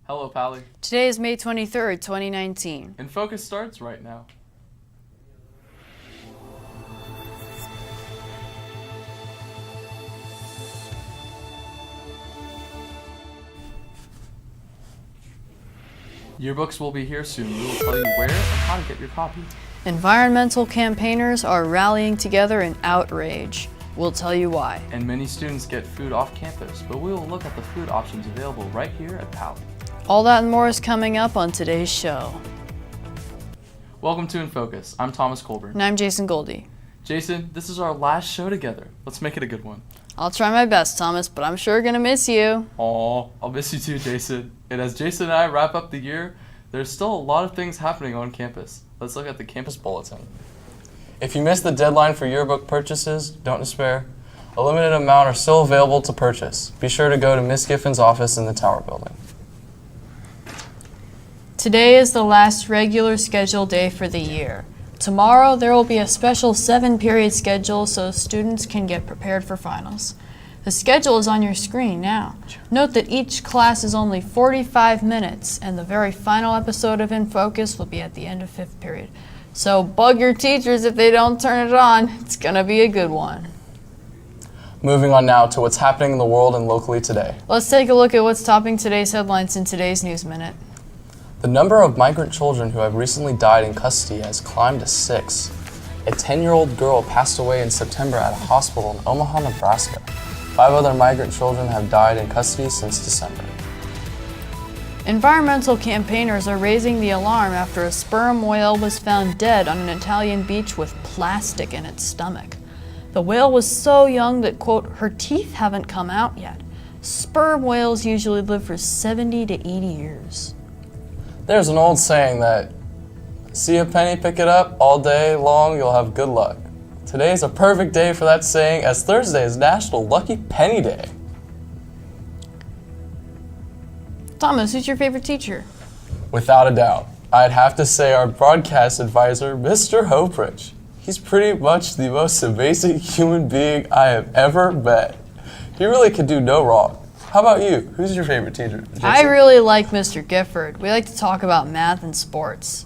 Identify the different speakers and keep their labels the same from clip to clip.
Speaker 1: Hello, Pally.
Speaker 2: Today is May 23rd, 2019.
Speaker 1: Infocus starts right now. Yearbooks will be here soon. We will tell you where and how to get your copy.
Speaker 2: Environmental campaigners are rallying together in outrage. We'll tell you why.
Speaker 1: And many students get food off campus, but we will look at the food options available right here at Palo.
Speaker 2: All that and more is coming up on today's show.
Speaker 1: Welcome to Infocus. I'm Thomas Colburn.
Speaker 2: And I'm Jason Goldie.
Speaker 1: Jason, this is our last show together. Let's make it a good one.
Speaker 2: I'll try my best, Thomas, but I'm sure gonna miss you.
Speaker 1: Aw, I'll miss you too, Jason. And as Jason and I wrap up the year, there's still a lot of things happening on campus. Let's look at the campus bulletin. If you missed the deadline for yearbook purchases, don't despair. A limited amount are still available to purchase. Be sure to go to Miss Giffin's office in the Tower Building.
Speaker 2: Today is the last regular scheduled day for the year. Tomorrow there will be a special 7-period schedule so students can get prepared for finals. The schedule is on your screen now. Note that each class is only 45 minutes and the very final episode of Infocus will be at the end of 5th period. So bug your teachers if they don't turn it on. It's gonna be a good one.
Speaker 1: Moving on now to what's happening in the world and locally today.
Speaker 2: Let's take a look at what's topping today's headlines in today's News Minute.
Speaker 1: The number of migrant children who have recently died in custody has climbed to 6. A 10-year-old girl passed away in September at a hospital in Omaha, Nebraska. 5 other migrant children have died in custody since December.
Speaker 2: Environmental campaigners are raising the alarm after a sperm whale was found dead on an Italian beach with plastic in its stomach. The whale was so young that, quote, her teeth haven't come out yet. Sperm whales usually live for 70 to 80 years.
Speaker 1: There's an old saying that, see a penny, pick it up, all day long you'll have good luck. Today is a perfect day for that saying as Thursday is National Lucky Penny Day.
Speaker 2: Thomas, who's your favorite teacher?
Speaker 1: Without a doubt, I'd have to say our broadcast advisor, Mr. Hoprich. He's pretty much the most amazing human being I have ever met. He really could do no wrong. How about you? Who's your favorite teacher, Jason?
Speaker 2: I really like Mr. Gifford. We like to talk about math and sports.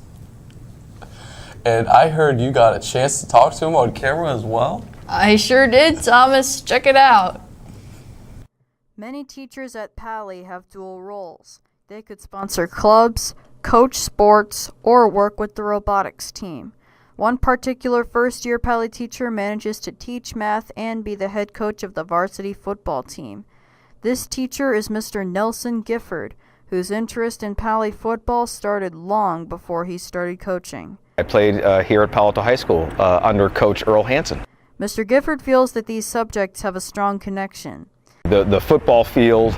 Speaker 1: And I heard you got a chance to talk to him on camera as well?
Speaker 2: I sure did, Thomas. Check it out. Many teachers at Pally have dual roles. They could sponsor clubs, coach sports, or work with the robotics team. One particular first-year Pally teacher manages to teach math and be the head coach of the varsity football team. This teacher is Mr. Nelson Gifford, whose interest in Pally football started long before he started coaching.
Speaker 3: I played here at Palo Alto High School under Coach Earl Hansen.
Speaker 2: Mr. Gifford feels that these subjects have a strong connection.
Speaker 3: The football field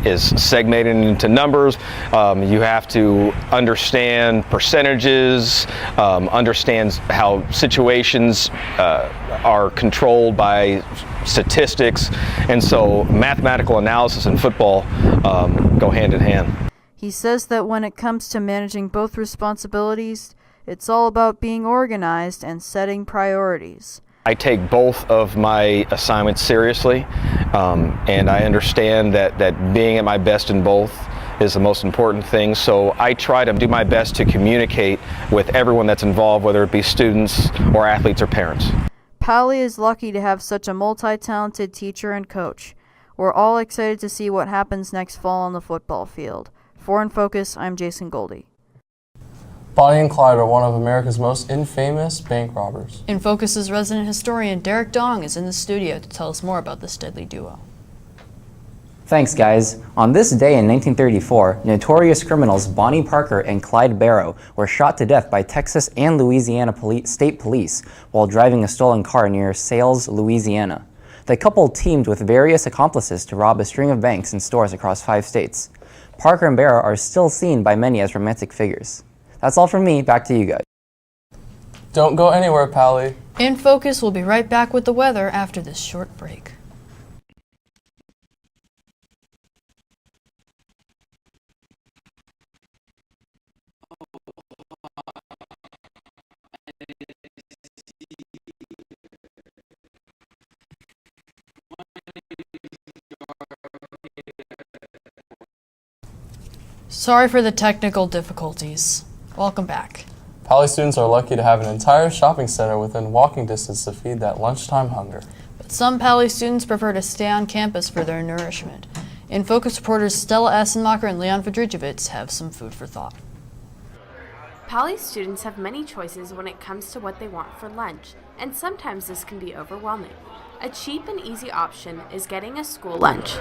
Speaker 3: is segmented into numbers. You have to understand percentages, understand how situations are controlled by statistics, and so mathematical analysis and football go hand in hand.
Speaker 2: He says that when it comes to managing both responsibilities, it's all about being organized and setting priorities.
Speaker 3: I take both of my assignments seriously, and I understand that being at my best in both is the most important thing, so I try to do my best to communicate with everyone that's involved, whether it be students or athletes or parents.
Speaker 2: Pally is lucky to have such a multi-talented teacher and coach. We're all excited to see what happens next fall on the football field. For Infocus, I'm Jason Goldie.
Speaker 1: Bonnie and Clyde are one of America's most infamous bank robbers.
Speaker 2: Infocus's resident historian Derek Dong is in the studio to tell us more about this deadly duo.
Speaker 4: Thanks, guys. On this day in 1934, notorious criminals Bonnie Parker and Clyde Barrow were shot to death by Texas and Louisiana state police while driving a stolen car near Sales, Louisiana. The couple teamed with various accomplices to rob a string of banks and stores across 5 states. Parker and Barrow are still seen by many as romantic figures. That's all from me. Back to you guys.
Speaker 1: Don't go anywhere, Pally.
Speaker 2: Infocus will be right back with the weather after this short break. Sorry for the technical difficulties. Welcome back.
Speaker 1: Palo students are lucky to have an entire shopping center within walking distance to feed that lunchtime hunger.
Speaker 2: But some Palo students prefer to stay on campus for their nourishment. Infocus reporters Stella Essenmacher and Leon Fedrichevitz have some food for thought.
Speaker 5: Palo students have many choices when it comes to what they want for lunch, and sometimes this can be overwhelming. A cheap and easy option is getting a school lunch.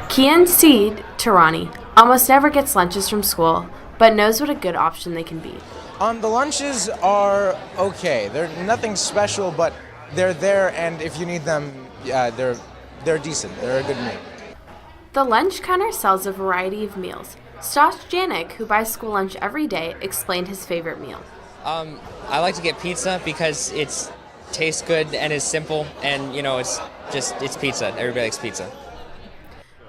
Speaker 5: Kian Seed Tirani almost never gets lunches from school, but knows what a good option they can be.
Speaker 6: The lunches are okay. They're nothing special, but they're there, and if you need them, they're decent. They're a good meal.
Speaker 5: The lunch counter sells a variety of meals. Stosh Janik, who buys school lunch every day, explained his favorite meal.
Speaker 7: I like to get pizza because it tastes good and is simple, and it's pizza. Everybody likes pizza.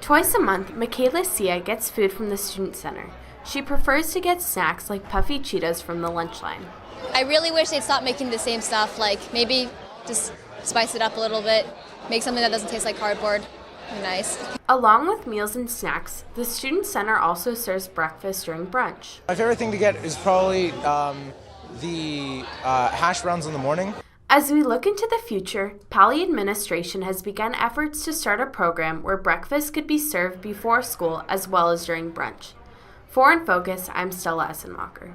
Speaker 5: Twice a month, Michaela Sia gets food from the Student Center. She prefers to get snacks like puffy Cheetos from the lunch line.
Speaker 8: I really wish they'd stop making the same stuff, like maybe just spice it up a little bit, make something that doesn't taste like cardboard. Nice.
Speaker 5: Along with meals and snacks, the Student Center also serves breakfast during brunch.
Speaker 6: My favorite thing to get is probably the hash browns in the morning.
Speaker 5: As we look into the future, Palo administration has begun efforts to start a program where breakfast could be served before school as well as during brunch. For Infocus, I'm Stella Essenmacher.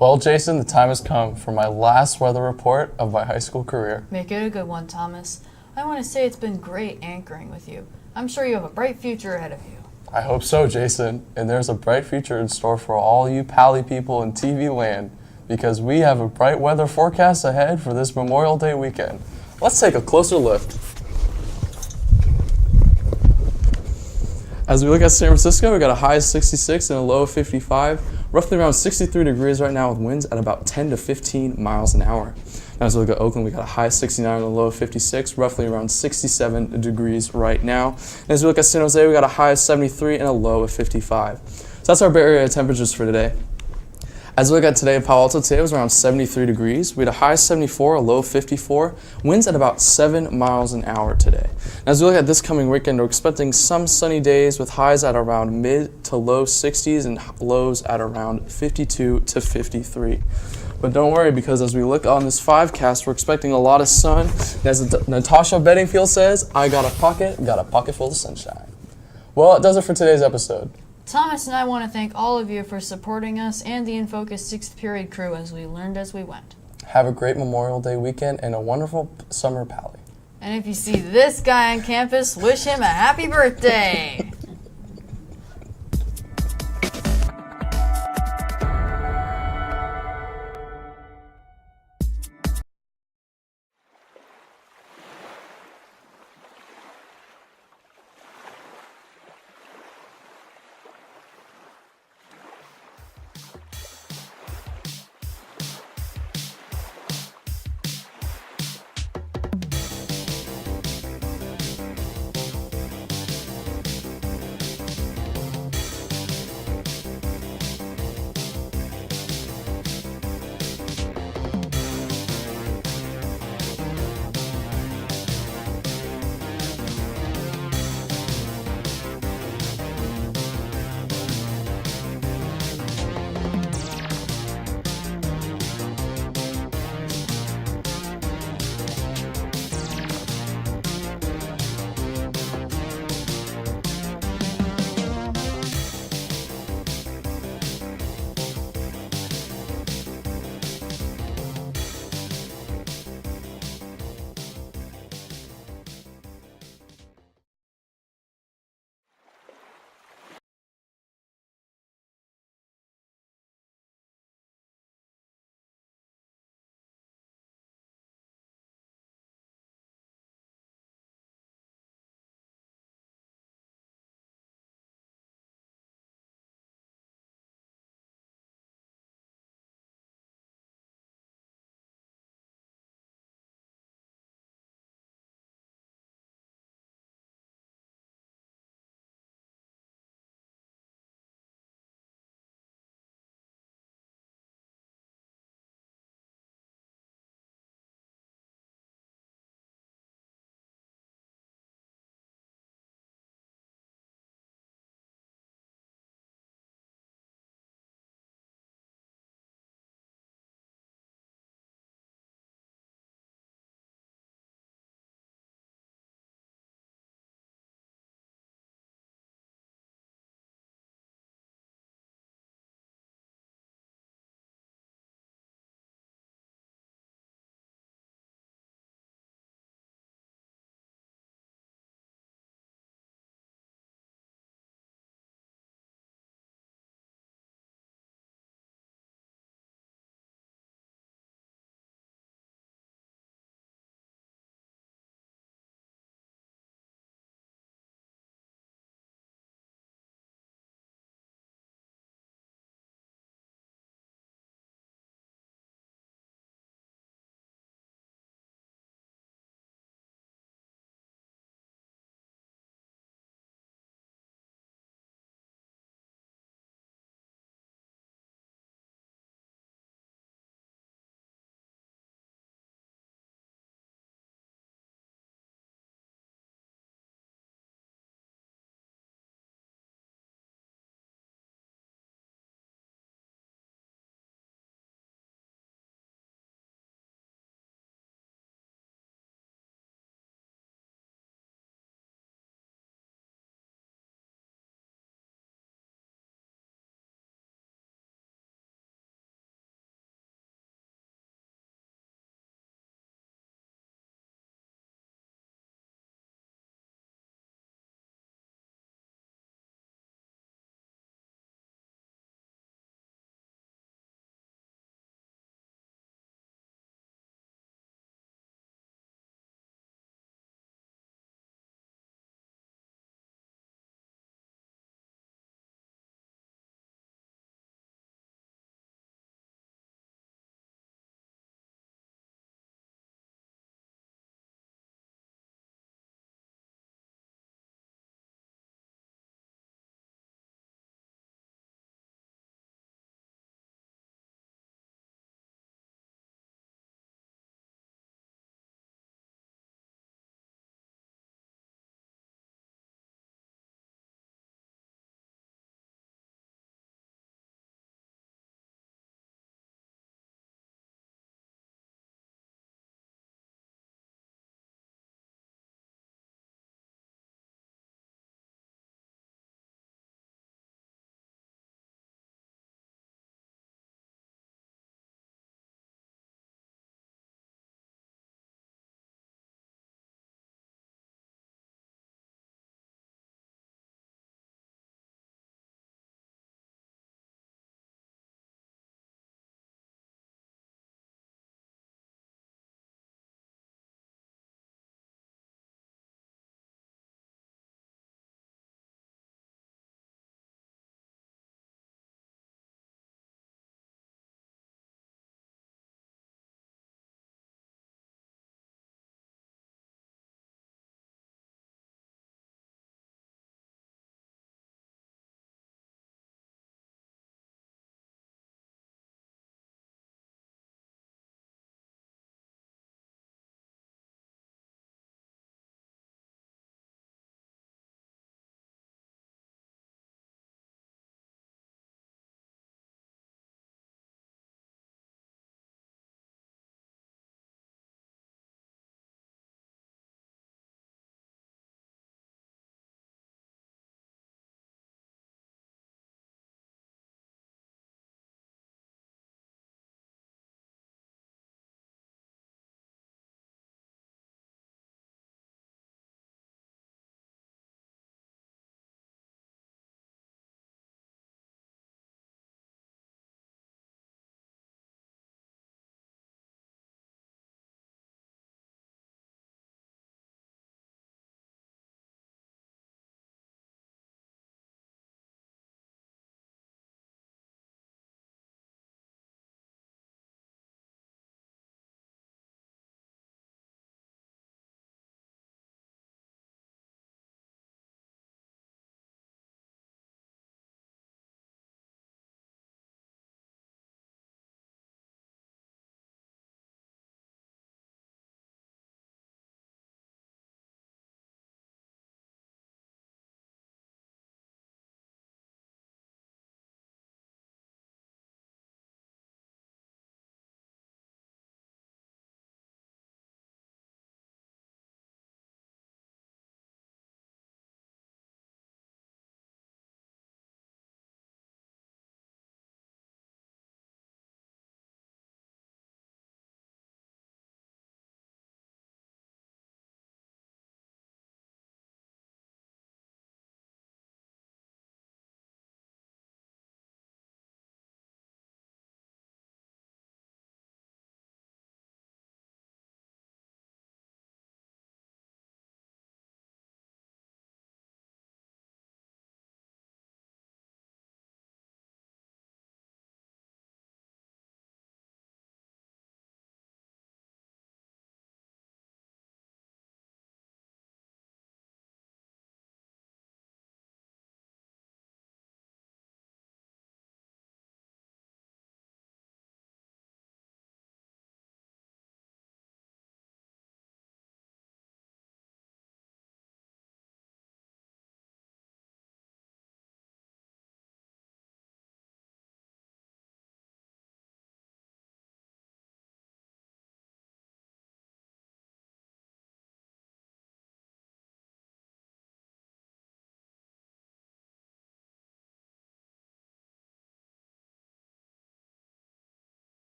Speaker 1: Well, Jason, the time has come for my last weather report of my high school career.
Speaker 2: Make it a good one, Thomas. I want to say it's been great anchoring with you. I'm sure you have a bright future ahead of you.
Speaker 1: I hope so, Jason. And there's a bright future in store for all you Pally people in TV land, because we have a bright weather forecast ahead for this Memorial Day weekend. Let's take a closer look. As we look at San Francisco, we got a high of 66 and a low of 55, roughly around 63 degrees right now with winds at about 10 to 15 miles an hour. Now as we look at Oakland, we got a high of 69 and a low of 56, roughly around 67 degrees right now. And as we look at San Jose, we got a high of 73 and a low of 55. So that's our Bay Area temperatures for today. As we look at today in Palo Alto, today was around 73 degrees. We had a high of 74, a low of 54, winds at about 7 miles an hour today. As we look at this coming weekend, we're expecting some sunny days with highs at around mid to low 60s and lows at around 52 to 53. But don't worry, because as we look on this 5cast, we're expecting a lot of sun. And as Natasha Bedingfield says, I got a pocket full of sunshine. Well, that does it for today's episode.
Speaker 2: Thomas and I want to thank all of you for supporting us and the Infocus 6th period crew as we learned as we went.
Speaker 1: Have a great Memorial Day weekend and a wonderful summer, Pally.
Speaker 2: And if you see this guy on campus, wish him a happy birthday!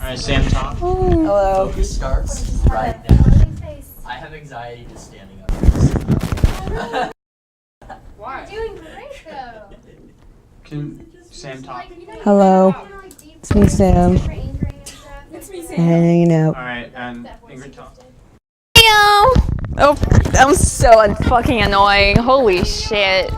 Speaker 9: Alright, Sam top.
Speaker 10: Hello. Focus starts right now. I have anxiety just standing up.
Speaker 8: Why? You're doing great though.
Speaker 9: Can Sam talk?
Speaker 11: Hello. It's me, Sam.
Speaker 8: It's me,
Speaker 11: And hanging out.
Speaker 9: Alright, and Ingrid talk.
Speaker 12: Oh, I'm so fucking annoying. Holy shit.